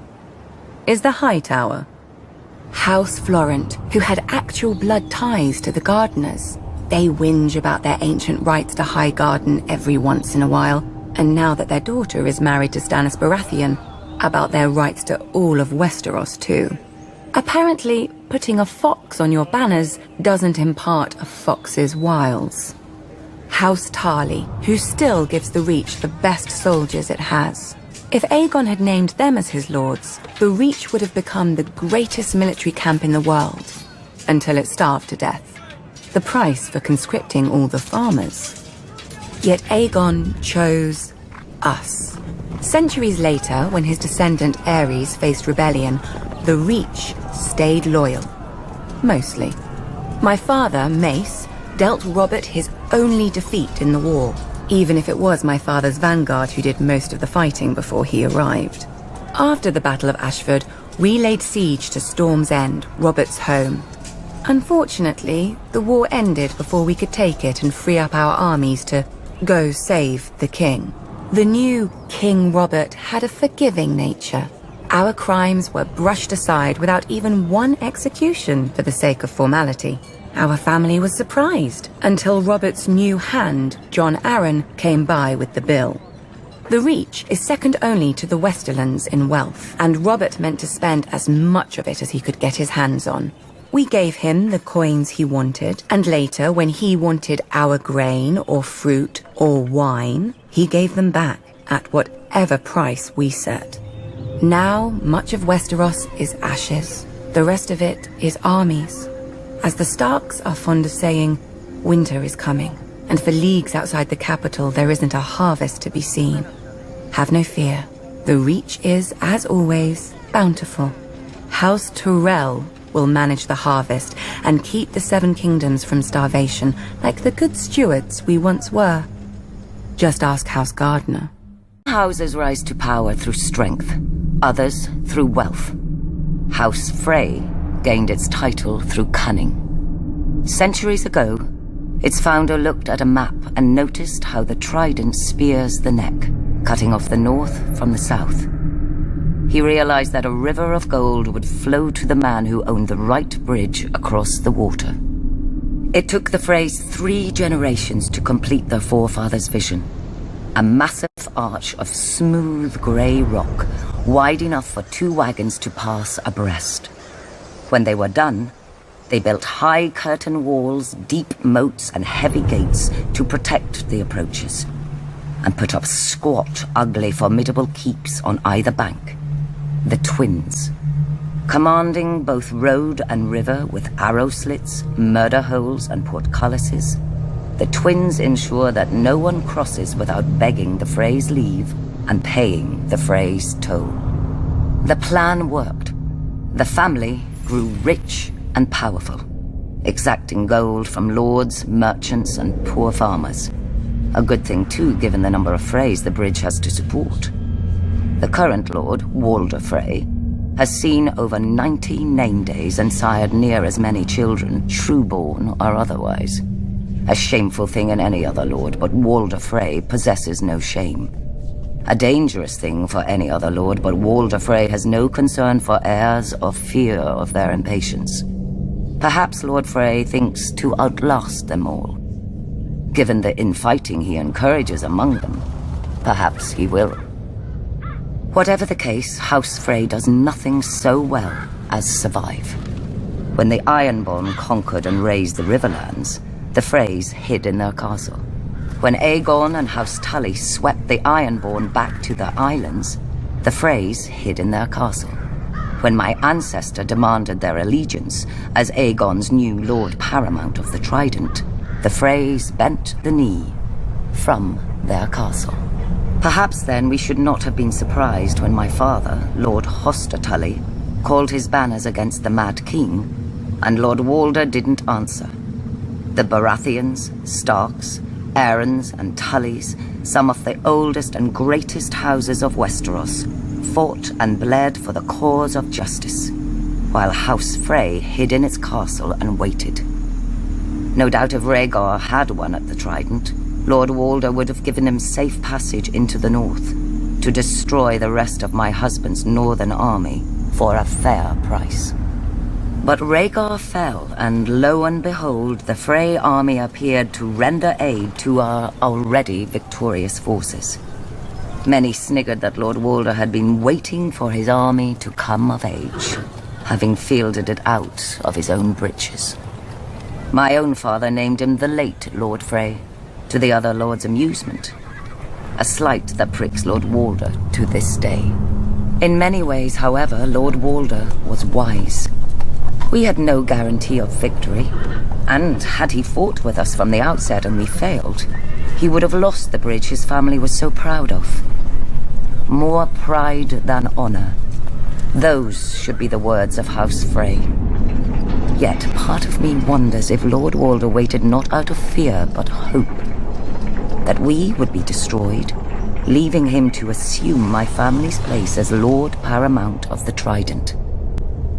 is the Hightower. House Florent, who had actual blood ties to the Gardeners. They whinge about their ancient rights to Highgarden every once in a while, and now that their daughter is married to Stannis Baratheon, about their rights to all of Westeros too. Apparently, putting a fox on your banners doesn't impart a fox's wiles. House Tarly, who still gives the Reach the best soldiers it has. If Aegon had named them as his lords, the Reach would have become the greatest military camp in the world, until it starved to death. The price for conscripting all the farmers. Yet Aegon chose us. Centuries later, when his descendant Aerys faced rebellion, the Reach stayed loyal. Mostly. My father, Mace, dealt Robert his only defeat in the war, even if it was my father's vanguard who did most of the fighting before he arrived. After the Battle of Ashford, we laid siege to Storm's End, Robert's home. Unfortunately, the war ended before we could take it and free up our armies to go save the king. The new King Robert had a forgiving nature. Our crimes were brushed aside without even one execution for the sake of formality. Our family was surprised until Robert's new hand, John Arryn, came by with the bill. The Reach is second only to the Westerlands in wealth, and Robert meant to spend as much of it as he could get his hands on. We gave him the coins he wanted, and later, when he wanted our grain or fruit or wine, he gave them back at whatever price we set. Now, much of Westeros is ashes. The rest of it is armies. As the Starks are fond of saying, winter is coming, and for leagues outside the capital there isn't a harvest to be seen. Have no fear. The Reach is, as always, bountiful. House Tyrell will manage the harvest and keep the Seven Kingdoms from starvation, like the good stewards we once were. Just ask House Gardner. Houses rise to power through strength, others through wealth. House Frey gained its title through cunning. Centuries ago, its founder looked at a map and noticed how the trident spears the neck, cutting off the north from the south. He realized that a river of gold would flow to the man who owned the right bridge across the water. It took the Freys 3 generations to complete their forefathers' vision. A massive arch of smooth grey rock, wide enough for 2 wagons to pass abreast. When they were done, they built high curtain walls, deep moats, and heavy gates to protect the approaches, and put up squat, ugly, formidable keeps on either bank. The Twins, commanding both road and river with arrow slits, murder holes, and portcullises. The Twins ensure that no one crosses without begging the Freys' leave and paying the Freys' toll. The plan worked. The family grew rich and powerful, exacting gold from lords, merchants, and poor farmers. A good thing too, given the number of Freys the bridge has to support. The current lord, Walder Frey, has seen over 90 name days and sired near as many children, true-born or otherwise. A shameful thing in any other lord, but Walder Frey possesses no shame. A dangerous thing for any other lord, but Walder Frey has no concern for heirs or fear of their impatience. Perhaps Lord Frey thinks to outlast them all. Given the infighting he encourages among them, perhaps he will. Whatever the case, House Frey does nothing so well as survive. When the Ironborn conquered and razed the Riverlands, the Freys hid in their castle. When Aegon and House Tully swept the Ironborn back to their islands, the Freys hid in their castle. When my ancestor demanded their allegiance as Aegon's new Lord Paramount of the Trident, the Freys bent the knee from their castle. Perhaps then we should not have been surprised when my father, Lord Hoster Tully, called his banners against the Mad King, and Lord Walder didn't answer. The Baratheons, Starks, Arryns and Tullys, some of the oldest and greatest houses of Westeros, fought and bled for the cause of justice, while House Frey hid in its castle and waited. No doubt if Rhaegar had won at the Trident, Lord Walder would have given him safe passage into the north, to destroy the rest of my husband's northern army for a fair price. But Rhaegar fell, and lo and behold, the Frey army appeared to render aid to our already victorious forces. Many sniggered that Lord Walder had been waiting for his army to come of age, having fielded it out of his own breeches. My own father named him the late Lord Frey, to the other lords' amusement. A slight that pricks Lord Walder to this day. In many ways, however, Lord Walder was wise. We had no guarantee of victory, and had he fought with us from the outset and we failed, he would have lost the bridge his family was so proud of. More pride than honor. Those should be the words of House Frey. Yet part of me wonders if Lord Walder waited not out of fear but hope. That we would be destroyed, leaving him to assume my family's place as Lord Paramount of the Trident.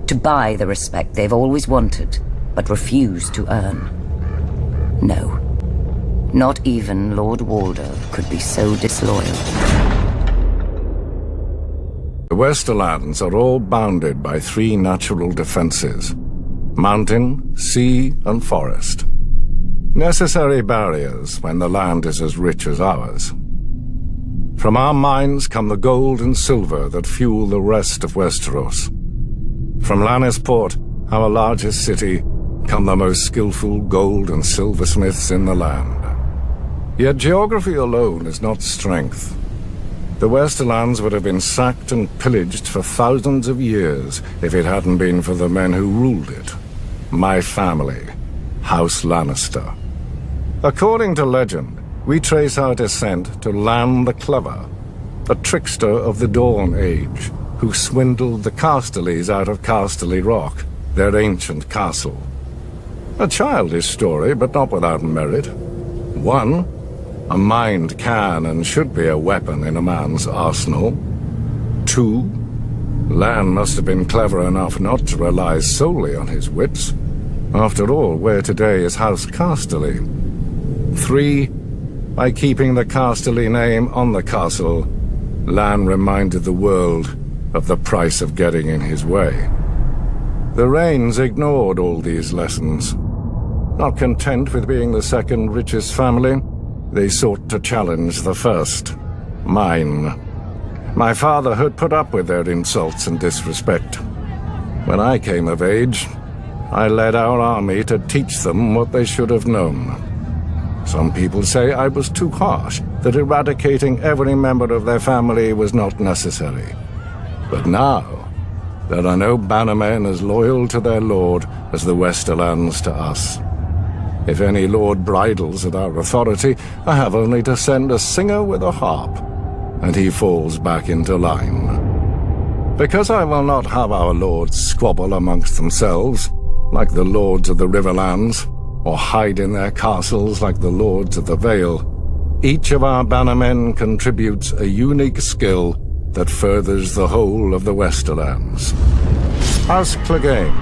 To buy the respect they've always wanted, but refused to earn. No. Not even Lord Walder could be so disloyal. The Westerlands are all bounded by 3 natural defenses: mountain, sea, and forest. Necessary barriers when the land is as rich as ours. From our mines come the gold and silver that fuel the rest of Westeros. From Lannisport, our largest city, come the most skillful gold and silversmiths in the land. Yet geography alone is not strength. The Westerlands would have been sacked and pillaged for thousands of years if it hadn't been for the men who ruled it. My family, House Lannister. According to legend, we trace our descent to Lan the Clever, a trickster of the Dawn Age, who swindled the Casterlys out of Casterly Rock, their ancient castle. A childish story, but not without merit. 1. A mind can and should be a weapon in a man's arsenal. 2. Lan must have been clever enough not to rely solely on his wits. After all, where today is House Casterly. 3. By keeping the Casterly name on the castle, Lan reminded the world of the price of getting in his way. The Rains ignored all these lessons. Not content with being the second richest family, they sought to challenge the first, mine. My father had put up with their insults and disrespect. When I came of age, I led our army to teach them what they should have known. Some people say I was too harsh, that eradicating every member of their family was not necessary. But now, there are no bannermen as loyal to their lord as the Westerlands to us. If any lord bridles at our authority, I have only to send a singer with a harp, and he falls back into line. Because I will not have our lords squabble amongst themselves, like the lords of the Riverlands, or hide in their castles like the lords of the Vale, each of our bannermen contributes a unique skill that furthers the whole of the Westerlands. House Clegane,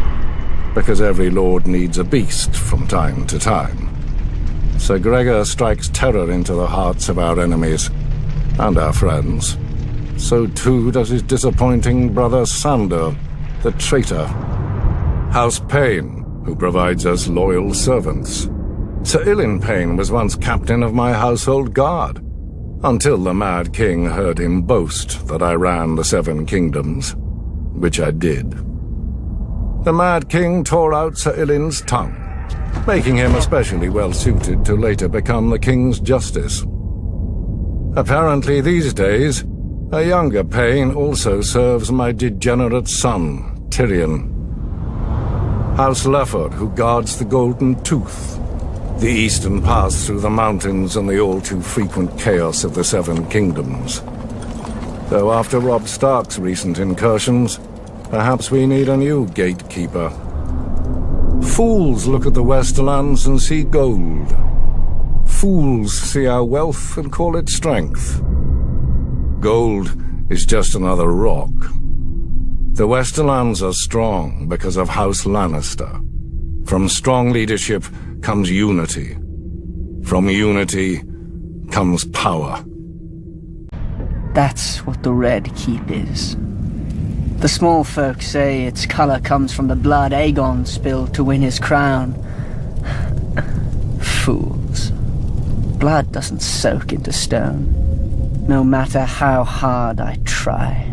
because every lord needs a beast from time to time. Sir Gregor strikes terror into the hearts of our enemies, and our friends. So too does his disappointing brother Sandor, the traitor. House Payne, who provides us loyal servants. Sir Ilyn Payne was once captain of my household guard, until the Mad King heard him boast that I ran the 7 kingdoms, which I did. The Mad King tore out Sir Ilyn's tongue, making him especially well-suited to later become the King's Justice. Apparently these days, a younger Payne also serves my degenerate son, Tyrion. House Lefford, who guards the Golden Tooth, the eastern pass through the mountains and the all-too-frequent chaos of the 7 kingdoms. Though after Robb Stark's recent incursions, perhaps we need a new gatekeeper. Fools look at the Westerlands and see gold. Fools see our wealth and call it strength. Gold is just another rock. The Westerlands are strong because of House Lannister. From strong leadership comes unity. From unity comes power. That's what the Red Keep is. The small folk say its color comes from the blood Aegon spilled to win his crown. Fools. Blood doesn't soak into stone, no matter how hard I try.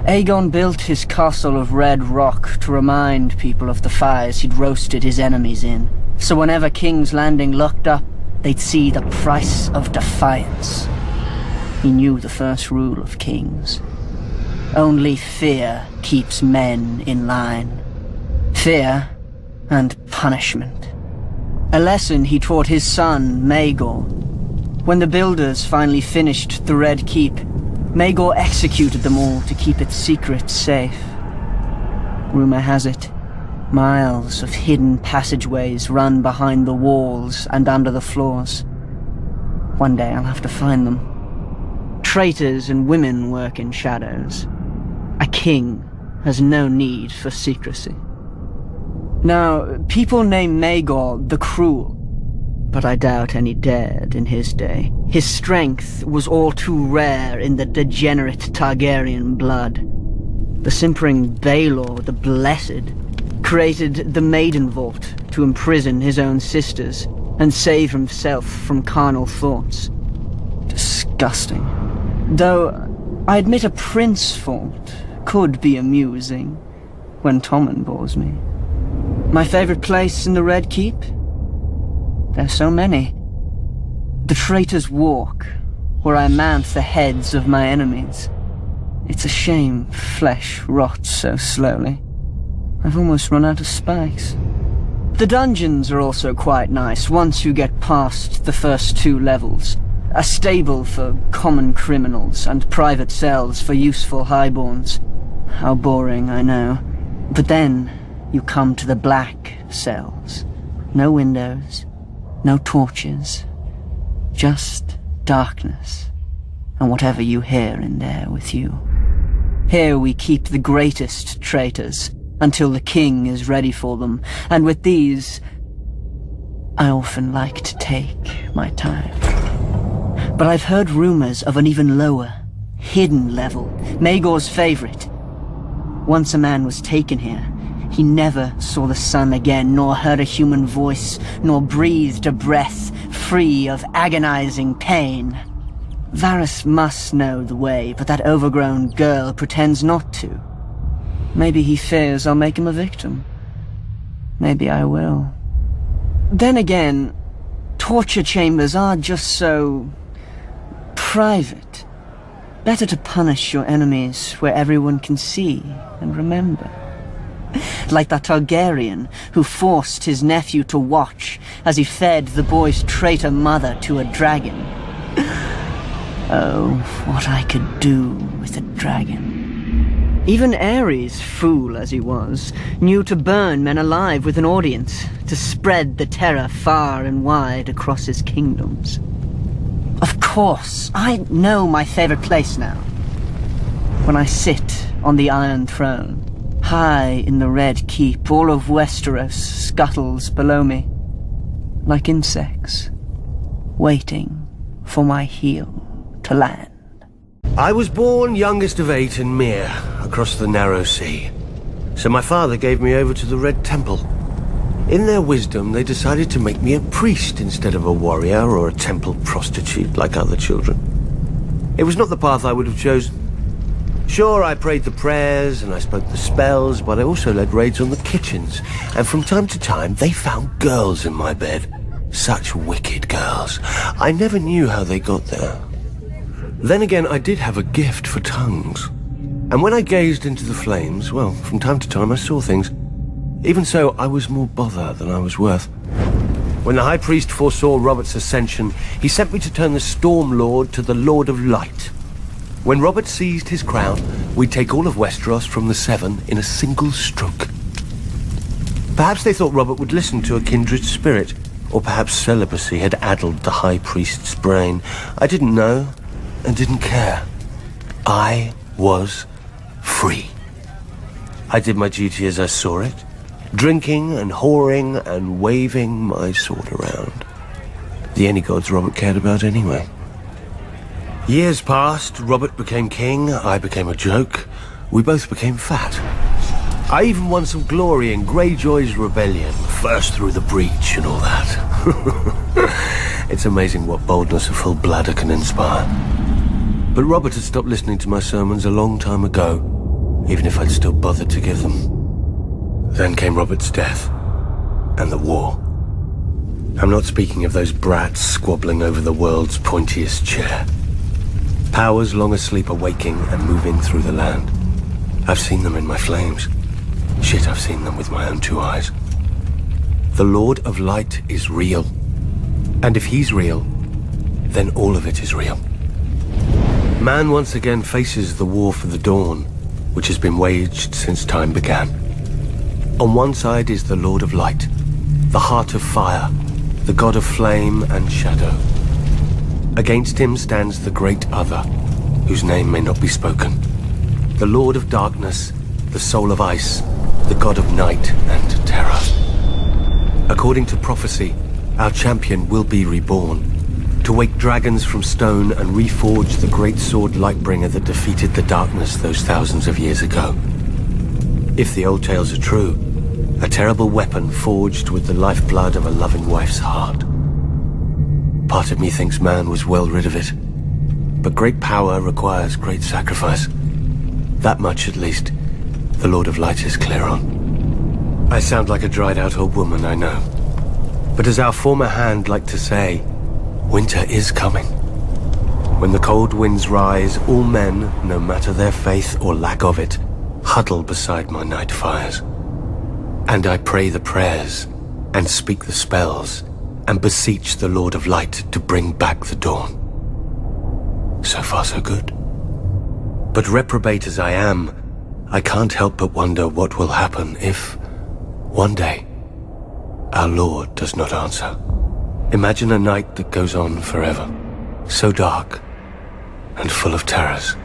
Aegon built his castle of red rock to remind people of the fires he'd roasted his enemies in, so whenever King's Landing looked up, they'd see the price of defiance. He knew the first rule of kings. Only fear keeps men in line. Fear and punishment. A lesson he taught his son, Maegor. When the builders finally finished the Red Keep, Maegor executed them all to keep its secrets safe. Rumor has it, miles of hidden passageways run behind the walls and under the floors. One day I'll have to find them. Traitors and women work in shadows. A king has no need for secrecy. Now, people name Maegor the Cruel, but I doubt any dared in his day. His strength was all too rare in the degenerate Targaryen blood. The simpering Baelor the Blessed created the Maiden Vault to imprison his own sisters and save himself from carnal thoughts. Disgusting. Though, I admit a Prince Vault could be amusing when Tommen bores me. My favorite place in the Red Keep? There's so many. The Traitor's Walk, where I mount the heads of my enemies. It's a shame flesh rots so slowly. I've almost run out of spikes. The dungeons are also quite nice once you get past the first 2 levels. A stable for common criminals and private cells for useful highborns. How boring, I know. But then you come to the black cells. No windows, no torches, just darkness, and whatever you hear in there with you. Here we keep the greatest traitors, until the king is ready for them, and with these, I often like to take my time. But I've heard rumors of an even lower, hidden level, Maegor's favorite. Once a man was taken here, he never saw the sun again, nor heard a human voice, nor breathed a breath free of agonizing pain. Varys must know the way, but that overgrown girl pretends not to. Maybe he fears I'll make him a victim. Maybe I will. Then again, torture chambers are just so private. Better to punish your enemies where everyone can see and remember. Like that Targaryen who forced his nephew to watch as he fed the boy's traitor mother to a dragon. Oh, what I could do with a dragon. Even Aerys, fool as he was, knew to burn men alive with an audience, to spread the terror far and wide across his kingdoms. Of course, I know my favorite place now. When I sit on the Iron Throne, high in the Red Keep, all of Westeros scuttles below me, like insects, waiting for my heel to land. I was born youngest of 8 in Myr, across the narrow sea. So my father gave me over to the Red Temple. In their wisdom, they decided to make me a priest instead of a warrior or a temple prostitute like other children. It was not the path I would have chosen. Sure, I prayed the prayers and I spoke the spells, but I also led raids on the kitchens. And from time to time, they found girls in my bed. Such wicked girls. I never knew how they got there. Then again, I did have a gift for tongues. And when I gazed into the flames, well, from time to time I saw things. Even so, I was more bother than I was worth. When the High Priest foresaw Robert's ascension, he sent me to turn the Storm Lord to the Lord of Light. When Robert seized his crown, we'd take all of Westeros from the Seven in a single stroke. Perhaps they thought Robert would listen to a kindred spirit, or perhaps celibacy had addled the High Priest's brain. I didn't know, and didn't care. I was free. I did my duty as I saw it, drinking and whoring and waving my sword around. The only gods Robert cared about anyway. Years passed, Robert became king, I became a joke, we both became fat. I even won some glory in Greyjoy's rebellion, first through the breach and all that. It's amazing what boldness a full bladder can inspire. But Robert had stopped listening to my sermons a long time ago, even if I'd still bothered to give them. Then came Robert's death, and the war. I'm not speaking of those brats squabbling over the world's pointiest chair. Powers long asleep are waking and moving through the land. I've seen them in my flames. Shit, I've seen them with my own 2 eyes. The Lord of Light is real. And if he's real, then all of it is real. Man once again faces the war for the dawn, which has been waged since time began. On one side is the Lord of Light, the Heart of Fire, the God of Flame and Shadow. Against him stands the Great Other, whose name may not be spoken, the Lord of Darkness, the Soul of Ice, the God of Night and Terror. According to prophecy, our champion will be reborn, to wake dragons from stone and reforge the great sword Lightbringer that defeated the darkness those thousands of years ago. If the old tales are true, a terrible weapon forged with the lifeblood of a loving wife's heart. Part of me thinks man was well rid of it, but great power requires great sacrifice. That much, at least, the Lord of Light is clear on. I sound like a dried-out old woman, I know. But as our former hand liked to say, winter is coming. When the cold winds rise, all men, no matter their faith or lack of it, huddle beside my night fires. And I pray the prayers, and speak the spells, and beseech the Lord of Light to bring back the dawn. So far, so good. But reprobate as I am, I can't help but wonder what will happen if, one day, our Lord does not answer. Imagine a night that goes on forever, so dark and full of terrors.